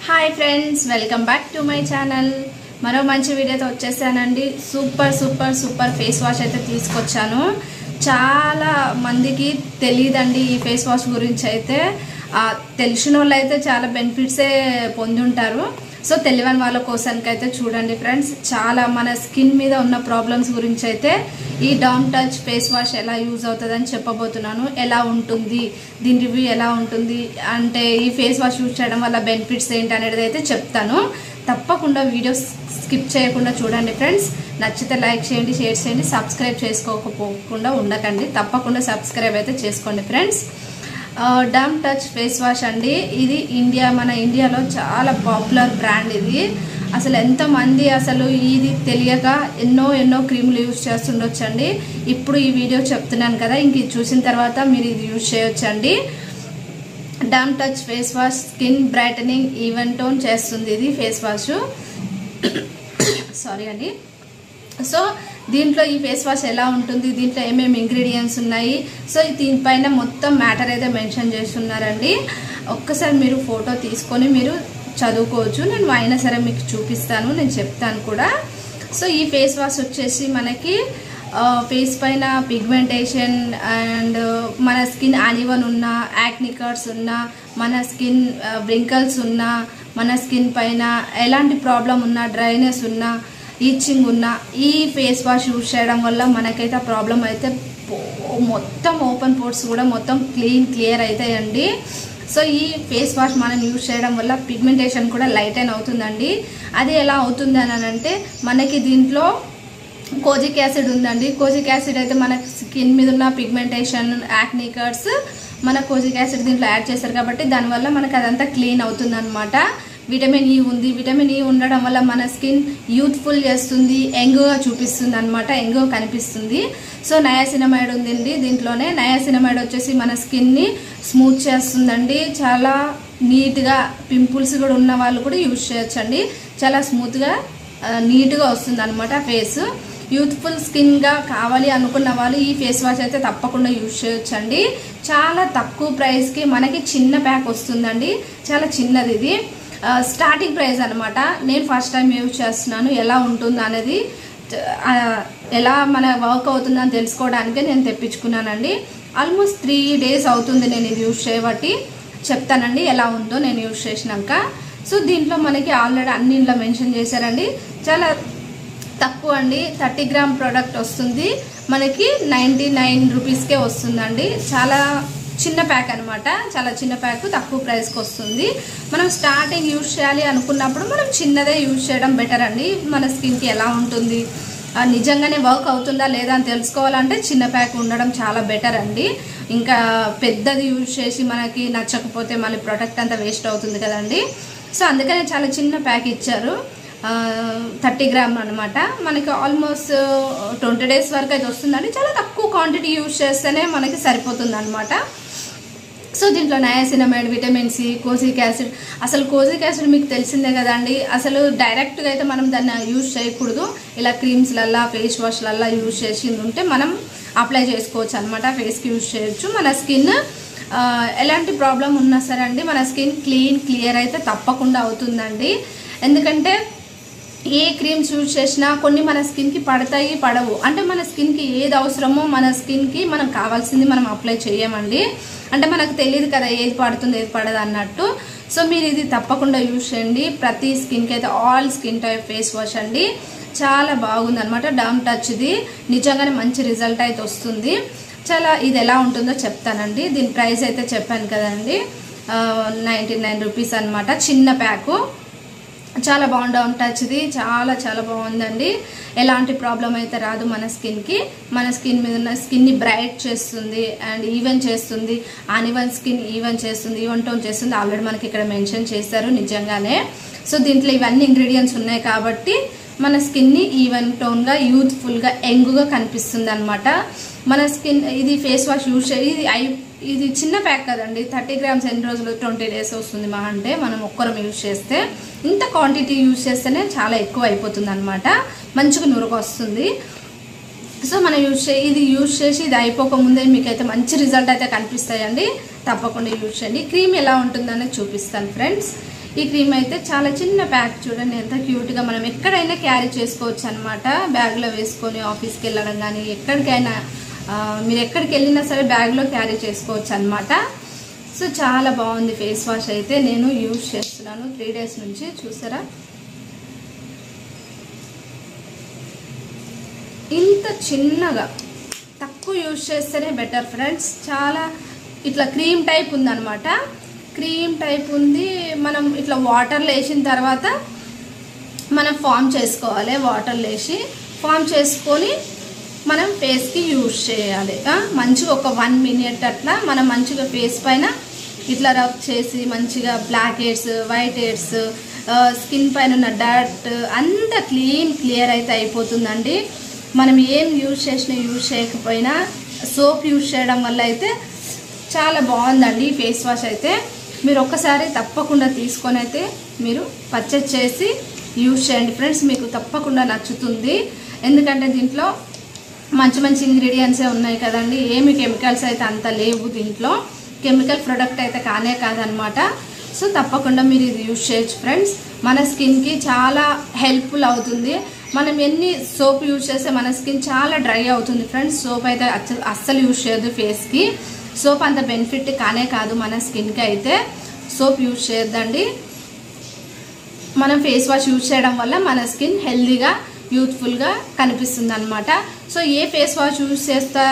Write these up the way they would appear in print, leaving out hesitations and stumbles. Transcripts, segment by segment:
Hi friends, welcome back to my channel. మరో మంచి వీడియోతో వచ్చేసానండి. Super super super face wash అయితే తీసుకొచ్చాను. చాలా మందికి తెలియదండి ఈ ఫేస్ వాష్ గురించి. అయితే తెలిసిన వాళ్ళు అయితే చాలా బెనిఫిట్సే పొంది ఉంటారు. సో తెలియని వాళ్ళ కోసానికి అయితే చూడండి ఫ్రెండ్స్, చాలా మన స్కిన్ మీద ఉన్న ప్రాబ్లమ్స్ గురించి అయితే ఈ డౌన్ టచ్ ఫేస్ వాష్ ఎలా యూజ్ అవుతుందని చెప్పబోతున్నాను. ఎలా ఉంటుంది, దీని రివ్యూ ఎలా ఉంటుంది, అంటే ఈ ఫేస్ వాష్ యూజ్ చేయడం వల్ల బెనిఫిట్స్ ఏంటి అనేది అయితే చెప్తాను. తప్పకుండా వీడియో స్కిప్ చేయకుండా చూడండి ఫ్రెండ్స్. నచ్చితే లైక్ చేయండి, షేర్ చేయండి, సబ్స్క్రైబ్ చేసుకోకపోకుండా ఉండకండి. తప్పకుండా సబ్స్క్రైబ్ అయితే చేసుకోండి ఫ్రెండ్స్. డమ్ టచ్ ఫేస్ వాష్ అండి. ఇది మన ఇండియాలో చాలా పాపులర్ బ్రాండ్. ఇది అసలు ఎంతమంది అసలు ఇది తెలియక ఎన్నో క్రీములు యూజ్ చేస్తుండొచ్చండి. ఇప్పుడు ఈ వీడియో చెప్తున్నాను కదా, ఇంక ఇది చూసిన తర్వాత మీరు ఇది యూజ్ చేయొచ్చండి. డమ్ touch face wash skin brightening, even tone చేస్తుంది ఇది ఫేస్ వాష్. సారీ అండి. సో దీంట్లో ఈ ఫేస్ వాష్ ఎలా ఉంటుంది, దీంట్లో ఏమేమి ఇంగ్రీడియంట్స్ ఉన్నాయి, సో దీనిపైన మొత్తం మ్యాటర్ అయితే మెన్షన్ చేస్తున్నారండి. ఒక్కసారి మీరు ఫోటో తీసుకొని మీరు చదువుకోవచ్చు. నేను అయినా సరే మీకు చూపిస్తాను, నేను చెప్తాను కూడా. సో ఈ ఫేస్ వాష్ వచ్చేసి మనకి ఫేస్ పైన పిగ్మెంటేషన్ అండ్ మన స్కిన్ అన్ఈవెన్ ఉన్న, యాక్ని కట్స్ ఉన్న, మన స్కిన్ వ్రింకల్స్ ఉన్న, మన స్కిన్ పైన ఎలాంటి ప్రాబ్లం ఉన్నా, డ్రైనెస్ ఉన్నా, ఈచింగ్ ఉన్న ఈ ఫేస్ వాష్ యూజ్ చేయడం వల్ల మనకైతే ఆ ప్రాబ్లం అయితే మొత్తం ఓపెన్ పోర్స్ కూడా మొత్తం క్లియర్ అవుతాయండి. సో ఈ ఫేస్ వాష్ మనం యూజ్ చేయడం వల్ల పిగ్మెంటేషన్ కూడా లైటెన్ అవుతుందండి. అది ఎలా అవుతుంది అని అంటే, మనకి దీంట్లో కోజిక్ యాసిడ్ ఉందండి. కోజిక్ యాసిడ్ అయితే మన స్కిన్ మీద ఉన్న పిగ్మెంటేషన్, యాక్ని కట్స్ మన కోజిక్ యాసిడ్ దీంట్లో యాడ్ చేస్తారు కాబట్టి దానివల్ల మనకు అదంతా క్లీన్ అవుతుంది అనమాట. విటమిన్ ఈ ఉంది. విటమిన్ ఈ ఉండడం వల్ల మన స్కిన్ యూత్ఫుల్ చేస్తుంది, యంగ్గా చూపిస్తుంది అనమాట, యంగ్గా కనిపిస్తుంది. సో నయాసినమైడ్ ఉందండి దీంట్లోనే. నయాసినమైడ్ వచ్చేసి మన స్కిన్ని స్మూత్ చేస్తుందండి. చాలా నీట్గా, పింపుల్స్ కూడా ఉన్న వాళ్ళు కూడా యూజ్ చేయొచ్చండి. చాలా స్మూత్గా నీట్గా వస్తుంది అనమాట ఫేస్. యూత్ఫుల్ స్కిన్గా కావాలి అనుకున్న వాళ్ళు ఈ ఫేస్ వాష్ అయితే తప్పకుండా యూజ్ చేయొచ్చండి. చాలా తక్కువ ప్రైస్కి మనకి చిన్న ప్యాక్ వస్తుందండి. చాలా చిన్నది ఇది. స్టార్టింగ్ ప్రైస్ అనమాట. నేను ఫస్ట్ టైం యూజ్ చేస్తున్నాను. ఎలా ఉంటుంది అనేది, ఎలా మన వర్క్ అవుతుందని తెలుసుకోవడానికి నేను తెప్పించుకున్నానండి. ఆల్మోస్ట్ 3 days అవుతుంది నేను ఇది యూజ్ చేయబట్టి. చెప్తానండి ఎలా ఉందో నేను యూజ్ చేసినాక. సో దీంట్లో మనకి ఆల్రెడీ అన్నింట్లో మెన్షన్ చేశారండి. చాలా తక్కువ అండి. 30 గ్రామ్ ప్రోడక్ట్ వస్తుంది మనకి 99 రూపీస్కే వస్తుందండి. చాలా చిన్న ప్యాక్ అనమాట. చాలా చిన్న ప్యాక్, తక్కువ ప్రైస్కి వస్తుంది. మనం స్టార్టింగ్ యూజ్ చేయాలి అనుకున్నప్పుడు మనం చిన్నదే యూజ్ చేయడం బెటర్ అండి. మన స్కిన్కి ఎలా ఉంటుంది, నిజంగానే వర్క్ అవుతుందా లేదా అని తెలుసుకోవాలంటే చిన్న ప్యాక్ ఉండడం చాలా బెటర్ అండి. ఇంకా పెద్దది యూజ్ చేసి మనకి నచ్చకపోతే మళ్ళీ ప్రోడక్ట్ అంతా వేస్ట్ అవుతుంది కదండి. సో అందుకనే చాలా చిన్న ప్యాక్ ఇచ్చారు. 30 గ్రామ్ అనమాట. మనకి ఆల్మోస్ట్ 20 days వరకు అయితే వస్తుందండి. చాలా తక్కువ క్వాంటిటీ యూజ్ చేస్తేనే మనకి సరిపోతుంది అనమాట. సో దీంట్లో niacinamide, vitamin C, kojic acid. అసలు కోజిక్ యాసిడ్ మీకు తెలిసిందే కదండి. అసలు డైరెక్ట్గా అయితే మనం దాన్ని యూజ్ చేయకూడదు. ఇలా క్రీమ్స్లల్లా, ఫేస్ వాష్లల్లా యూజ్ చేసి ఉంటే మనం అప్లై చేసుకోవచ్చు అనమాట. ఫేస్కి యూజ్ చేయొచ్చు. మన స్కిన్ ఎలాంటి ప్రాబ్లం ఉన్నా సరే అండి, మన స్కిన్ క్లియర్ అయితే తప్పకుండా అవుతుందండి. ఎందుకంటే ఏ క్రీమ్స్ యూజ్ చేసినా కొన్ని మన స్కిన్కి పడతాయి, పడవు. అంటే మన స్కిన్కి ఏది అవసరమో మన స్కిన్కి మనం కావాల్సింది మనం అప్లై చేయమండి. అంటే మనకు తెలియదు కదా ఏది పడుతుంది ఏది పడదు అన్నట్టు. సో మీరు ఇది తప్పకుండా యూజ్ చేయండి. ప్రతి స్కిన్కి అయితే all skin type face wash అండి. చాలా బాగుంది అనమాట. డమ్ టచ్ది నిజంగానే మంచి రిజల్ట్ అయితే వస్తుంది. చాలా ఇది ఎలా ఉంటుందో చెప్తానండి. దీని ప్రైస్ అయితే చెప్పాను కదండి, 99 రూపీస్ అనమాట. చిన్న ప్యాకు. చాలా బాగుంది. డమ్ టచ్ది చాలా బాగుందండి. ఎలాంటి ప్రాబ్లం అయితే రాదు మన స్కిన్కి. మన స్కిన్ మీద ఉన్న స్కిన్ని బ్రైట్ చేస్తుంది అండ్ ఈవెన్ చేస్తుంది. అన్ఈవెన్ స్కిన్ ఈవెన్ చేస్తుంది, ఈవెన్ టోన్ చేస్తుంది. ఆల్రెడీ మనకి ఇక్కడ మెన్షన్ చేశారు నిజంగానే. సో దీంట్లో ఇవన్నీ ఇంగ్రీడియంట్స్ ఉన్నాయి కాబట్టి మన స్కిన్ని ఈవెన్ టోన్గా, యూత్ఫుల్గా, యంగ్గా కనిపిస్తుంది అనమాట. మన స్కిన్ ఇది ఫేస్ వాష్ యూజ్ ఇది చిన్న ప్యాక్ కదండి. 30 గ్రామ్స్ ఎన్ని రోజులు, 20 days వస్తుంది మా అంటే మనం ఒక్కరం యూజ్ చేస్తే. ఇంత క్వాంటిటీ యూజ్ చేస్తేనే చాలా ఎక్కువ అయిపోతుంది అనమాట. మంచిగా నురుగు వస్తుంది. సో మనం ఇది యూజ్ చేసి ఇది అయిపోకముందే మీకైతే మంచి రిజల్ట్ అయితే కనిపిస్తాయండి. తప్పకుండా యూజ్ చేయండి. క్రీమ్ ఎలా ఉంటుందనేది చూపిస్తాను ఫ్రెండ్స్. ఈ క్రీమ్ అయితే చాలా చిన్న ప్యాక్, చూడండి ఎంత క్యూట్గా, మనం ఎక్కడైనా క్యారీ చేసుకోవచ్చు అనమాట. బ్యాగ్లో వేసుకొని ఆఫీస్కి వెళ్ళడం కానీ ఎక్కడికైనా మీరు ఎక్కడికి వెళ్ళినా సరే బ్యాగ్లో క్యారీ చేసుకోవచ్చు అనమాట. సో చాలా బాగుంది ఫేస్ వాష్ అయితే. నేను యూజ్ చేస్తున్నాను 3 days నుంచి. చూసారా ఇంత చిన్నగా, తక్కువ యూజ్ చేస్తేనే బెటర్ ఫ్రెండ్స్. చాలా ఇట్లా క్రీమ్ టైప్ ఉందన్నమాట. క్రీమ్ టైప్ ఉంది. మనం ఇట్లా వాటర్లో వేసిన తర్వాత మనం ఫామ్ చేసుకోవాలి. వాటర్లో వేసి ఫామ్ చేసుకొని మనం ఫేస్కి యూజ్ చేయాలి. మంచిగా ఒక 1 minute అట్లా మనం మంచిగా ఫేస్ పైన ఇట్లా రబ్ చేసి మంచిగా blackheads, whiteheads, skin పైన ఉన్న డర్ట్ అంతా క్లియర్ అయితే అయిపోతుందండి. మనం ఏం యూజ్ చేసినా యూజ్ చేయకపోయినా సోప్ యూజ్ చేయడం వల్ల అయితే చాలా బాగుందండి ఈ ఫేస్ వాష్ అయితే. మీరు ఒక్కసారి తప్పకుండా తీసుకొని అయితే మీరు పర్చేజ్ చేసి యూజ్ చేయండి ఫ్రెండ్స్. మీకు తప్పకుండా నచ్చుతుంది. ఎందుకంటే దీంట్లో మంచి మంచి ఇంగ్రీడియంట్సే ఉన్నాయి కదండి. ఏమి కెమికల్స్ అయితే అంత లేవు దీంట్లో. కెమికల్ ప్రొడక్ట్ అయితే కానే కాదనమాట. సో తప్పకుండా మీరు ఇది యూజ్ చేయొచ్చు ఫ్రెండ్స్. మన స్కిన్కి చాలా హెల్ప్ఫుల్ అవుతుంది. మనం ఎన్ని సోప్ యూజ్ చేస్తే మన స్కిన్ చాలా డ్రై అవుతుంది ఫ్రెండ్స్. సోప్ అయితే అస్సలు యూజ్ చేయొద్దు ఫేస్కి. సోప్ అంత బెనిఫిట్ కానే కాదు మన స్కిన్కి అయితే. సోప్ యూజ్ చేయొద్దండి. మనం ఫేస్ వాష్ యూజ్ చేయడం వల్ల మన స్కిన్ హెల్దీగా యూత్ఫుల్గా కనిపిస్తుంది అనమాట. సో ఏ ఫేస్ వాష్ యూజ్ చేస్తా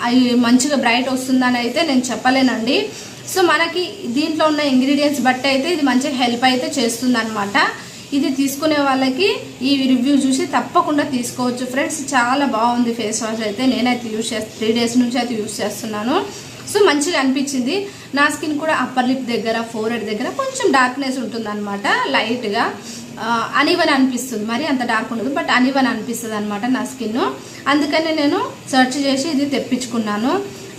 అవి మంచిగా బ్రైట్ వస్తుందని అయితే నేను చెప్పలేనండి. సో మనకి దీంట్లో ఉన్న ఇంగ్రీడియంట్స్ బట్టి అయితే ఇది మంచిగా హెల్ప్ అయితే చేస్తుంది అనమాట. ఇది తీసుకునే వాళ్ళకి ఈ రివ్యూ చూసి తప్పకుండా తీసుకోవచ్చు ఫ్రెండ్స్. చాలా బాగుంది ఫేస్ వాష్ అయితే. నేనైతే యూజ్ 3 days నుంచి అయితే యూజ్ చేస్తున్నాను. సో మంచిగా అనిపించింది. నా స్కిన్ కూడా అప్పర్ లిప్ దగ్గర, ఫోర్హెడ్ దగ్గర కొంచెం డార్క్నెస్ ఉంటుంది అనమాట. లైట్గా అనివన్ అనిపిస్తుంది. మరి అంత డార్క్ ఉండదు, బట్ అనివన్ అనిపిస్తుంది అనమాట నా స్కిన్. అందుకని నేను సెర్చ్ చేసి ఇది తెప్పించుకున్నాను.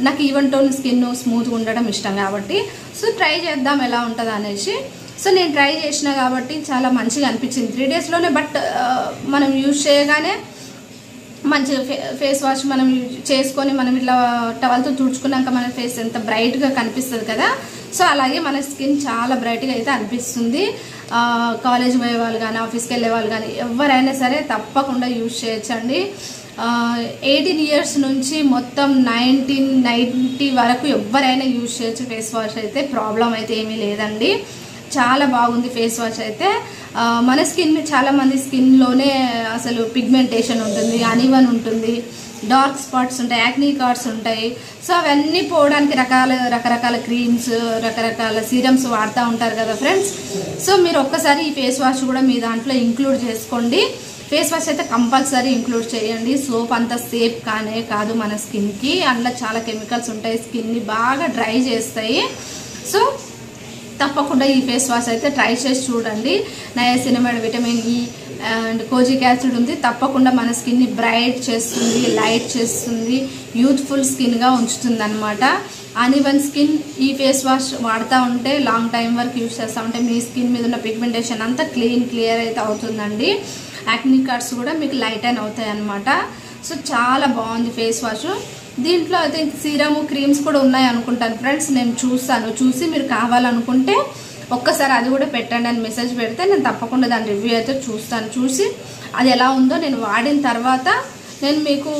నాకు ఈవెన్ టోన్ స్కిన్ స్మూత్గా ఉండడం ఇష్టం కాబట్టి సో ట్రై చేద్దాం ఎలా ఉంటుంది అనేసి. సో నేను ట్రై చేసిన కాబట్టి చాలా మంచిగా అనిపించింది 3 daysలోనే. బట్ మనం యూజ్ చేయగానే మంచిగా ఫేస్ వాష్ మనం చేసుకొని మనం ఇట్లా టవల్తో తుడుచుకున్నాక మన ఫేస్ ఎంత బ్రైట్గా కనిపిస్తుంది కదా. సో అలాగే మన స్కిన్ చాలా బ్రైట్గా అయితే అనిపిస్తుంది. కాలేజ్ పోయే వాళ్ళు కానీ, ఆఫీస్కి వెళ్ళే వాళ్ళు కానీ ఎవరైనా సరే తప్పకుండా యూజ్ చేయొచ్చండి. 18 years నుంచి మొత్తం 1990 వరకు ఎవరైనా యూజ్ చేయొచ్చు ఫేస్ వాష్ అయితే. ప్రాబ్లం అయితే ఏమీ లేదండి. చాలా బాగుంది ఫేస్ వాష్ అయితే. మన స్కిన్, చాలా మంది స్కిన్లోనే అసలు పిగ్మెంటేషన్ ఉంటుంది, అనివన్ ఉంటుంది, డార్క్ స్పాట్స్ ఉంటాయి, యాక్నీ కార్డ్స్ ఉంటాయి. సో అవన్నీ పోవడానికి రకరకాల క్రీమ్స్, రకరకాల సీరమ్స్ వాడుతూ ఉంటారు కదా ఫ్రెండ్స్. సో మీరు ఒక్కసారి ఈ ఫేస్ వాష్ కూడా మీ దాంట్లో ఇంక్లూడ్ చేసుకోండి. ఫేస్ వాష్ అయితే కంపల్సరీ ఇంక్లూడ్ చేయండి. సోప్ అంత సేఫ్ కానే కాదు మన స్కిన్కి. అందులో చాలా కెమికల్స్ ఉంటాయి, స్కిన్ని బాగా డ్రై చేస్తాయి. సో తప్పకుండా ఈ ఫేస్ వాష్ అయితే ట్రై చేసి చూడండి. Niacinamide, vitamin E and kojic acid ఉంది. తప్పకుండా మన స్కిన్ని బ్రైట్ చేస్తుంది, లైట్ చేస్తుంది, యూత్ఫుల్ స్కిన్గా ఉంచుతుంది అనమాట. అన్ఈవెన్ స్కిన్ ఈ ఫేస్ వాష్ వాడుతూ ఉంటే, లాంగ్ టైం వరకు యూజ్ చేస్తూ ఉంటే మీ స్కిన్ మీద ఉన్న పిగ్మెంటేషన్ అంతా క్లియర్ అయితే అవుతుందండి. యాక్నీ కార్డ్స్ కూడా మీకు లైట్ అయిన అవుతాయి అనమాట. సో చాలా బాగుంది ఫేస్ వాష్. దీంట్లో అయితే సీరము, క్రీమ్స్ కూడా ఉన్నాయి అనుకుంటాను ఫ్రెండ్స్. నేను చూసి మీరు కావాలనుకుంటే ఒక్కసారి అది కూడా పెట్టండి అని మెసేజ్ పెడితే నేను తప్పకుండా దాని రివ్యూ అయితే చూస్తాను. చూసి అది ఎలా ఉందో నేను వాడిన తర్వాత నేను మీకు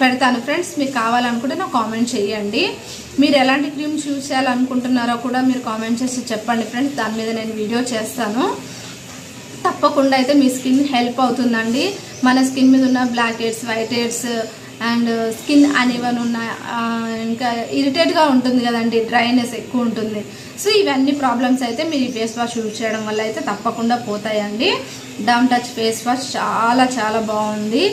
పెడతాను ఫ్రెండ్స్. మీకు కావాలనుకుంటే నాకు కామెంట్ చేయండి. మీరు ఎలాంటి క్రీమ్స్ యూజ్ చేయాలనుకుంటున్నారో కూడా మీరు కామెంట్ చేసి చెప్పండి ఫ్రెండ్స్. దాని మీద నేను వీడియో చేస్తాను. తప్పకుండా అయితే మీ స్కిన్ హెల్ప్ అవుతుందండి. మన స్కిన్ మీద ఉన్న blackheads, whiteheads and skin uneven ఉన్న, ఇంకా ఇరిటేట్గా ఉంటుంది కదండి, డ్రైనెస్ ఎక్కువ ఉంటుంది. సో ఇవన్నీ ప్రాబ్లమ్స్ అయితే మీరు ఈ ఫేస్ వాష్ యూజ్ చేయడం వల్ల అయితే తప్పకుండా పోతాయండి. డౌన్ టచ్ ఫేస్ వాష్ చాలా చాలా బాగుంది.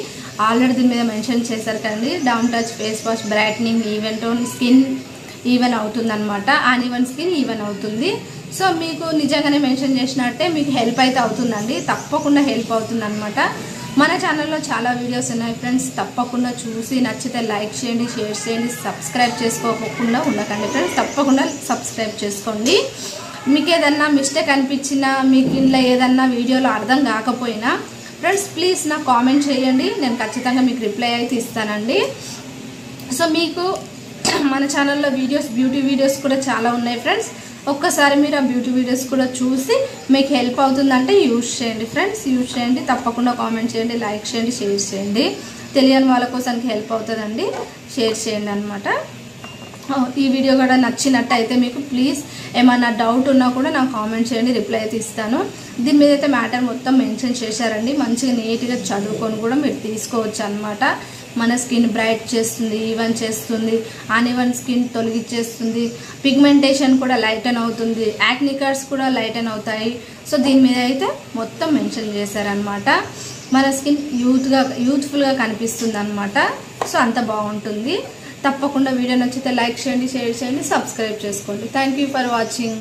ఆల్రెడీ దీని మీద మెన్షన్ చేశారు కదండి. Down touch face wash brightening, even tone skin even అవుతుంది అనమాట. అన్ఈవెన్ స్కిన్ ఈవెన్ అవుతుంది. సో మీకు నిజంగానే మెన్షన్ చేసినట్టే మీకు హెల్ప్ అయితే అవుతుందండి. తప్పకుండా హెల్ప్ అవుతుంది అనమాట. మన ఛానల్లో చాలా వీడియోస్ ఉన్నాయి ఫ్రెండ్స్. తప్పకుండా చూసి నచ్చితే లైక్ చేయండి, షేర్ చేయండి. సబ్స్క్రైబ్ చేసుకోకుండా ఉండకండి ఫ్రెండ్స్. తప్పకుండా సబ్స్క్రైబ్ చేసుకోండి. మీకు ఏదన్నా మిస్టేక్ అనిపించినా, మీకు ఇంట్లో ఏదన్నా వీడియోలో అర్థం కాకపోయినా ఫ్రెండ్స్ ప్లీజ్ నాకు కామెంట్ చేయండి. నేను ఖచ్చితంగా మీకు రిప్లై అయితే ఇస్తానండి. సో మీకు మన ఛానల్లో వీడియోస్, బ్యూటీ వీడియోస్ కూడా చాలా ఉన్నాయి ఫ్రెండ్స్. ఒక్కసారి మీరు ఆ బ్యూటీ వీడియోస్ కూడా చూసి మీకు హెల్ప్ అవుతుందంటే యూజ్ చేయండి ఫ్రెండ్స్, యూజ్ చేయండి. తప్పకుండా కామెంట్ చేయండి, లైక్ చేయండి, షేర్ చేయండి. తెలియని వాళ్ళ కోసానికి హెల్ప్ అవుతుందండి, షేర్ చేయండి అనమాట. ఈ వీడియో కూడా నచ్చినట్టయితే మీకు ప్లీజ్ ఏమన్నా డౌట్ ఉన్నా కూడా నాకు కామెంట్ చేయండి, రిప్లై అయితే ఇస్తాను. దీని మీద అయితే మ్యాటర్ మొత్తం మెన్షన్ చేశారండి. మంచిగా నీట్గా చదువుకొని కూడా మీరు తీసుకోవచ్చు అనమాట. మన స్కిన్ బ్రైట్ చేస్తుంది, ఈవెన్ చేస్తుంది, అన్ఈవెన్ స్కిన్ తొలగించేస్తుంది, పిగ్మెంటేషన్ కూడా లైటన్ అవుతుంది, యాక్ని కార్డ్స్ కూడా లైటన్ అవుతాయి. సో దీని మీద అయితే మొత్తం మెన్షన్ చేశారనమాట. మన స్కిన్ యూత్ఫుల్గా కనిపిస్తుంది అనమాట. సో అంత బాగుంటుంది. తప్పకుండా వీడియో నచ్చితే లైక్ చేయండి, షేర్ చేయండి, సబ్స్క్రైబ్ చేసుకోండి. Thank you for watching.